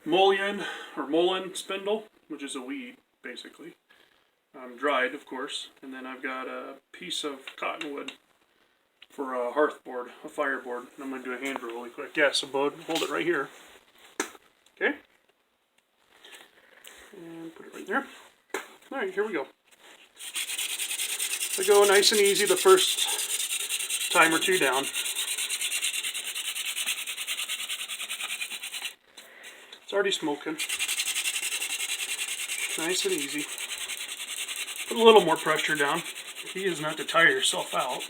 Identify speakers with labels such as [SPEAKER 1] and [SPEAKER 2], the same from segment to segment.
[SPEAKER 1] mullein or mullein spindle, which is a weed basically, dried of course, and then I've got a piece of cottonwood for a hearthboard, a fireboard. And I'm going to do a hand brew really quick. Yeah, so Bud, hold it right here. Okay. And put it right there. Alright, here we go. I go nice and easy the first time or two down. It's already smoking. Nice and easy. Put a little more pressure down. Key is not to tire yourself out.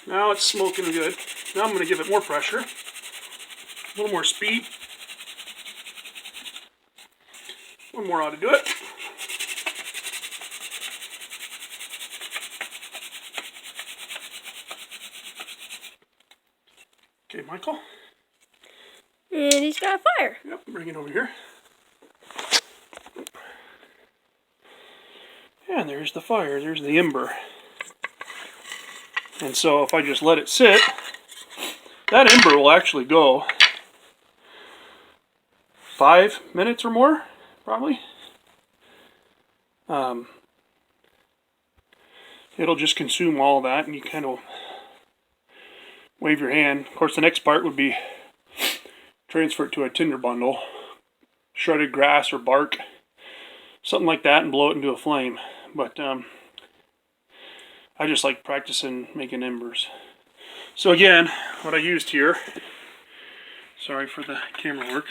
[SPEAKER 1] Now it's smoking good. Now I'm going to give it more pressure. A little more speed. One more ought to do it. Okay, Michael.
[SPEAKER 2] And he's got a fire.
[SPEAKER 1] Yep, bring it over here. And there's the fire. There's the ember. And so if I just let it sit, that ember will actually go 5 minutes or more, probably. It'll just consume all that, and you kind of wave your hand. Of course, the next part would be transfer it to a tinder bundle, shredded grass or bark, something like that, and blow it into a flame. But I just like practicing making embers. So again, what I used here, sorry for the camera work,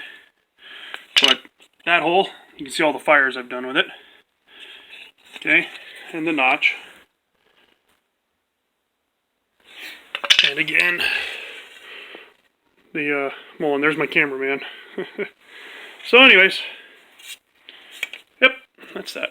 [SPEAKER 1] but that hole, you can see all the fires I've done with it. Okay, and the notch. And again, the, well, and there's my cameraman. So anyways, yep, that's that.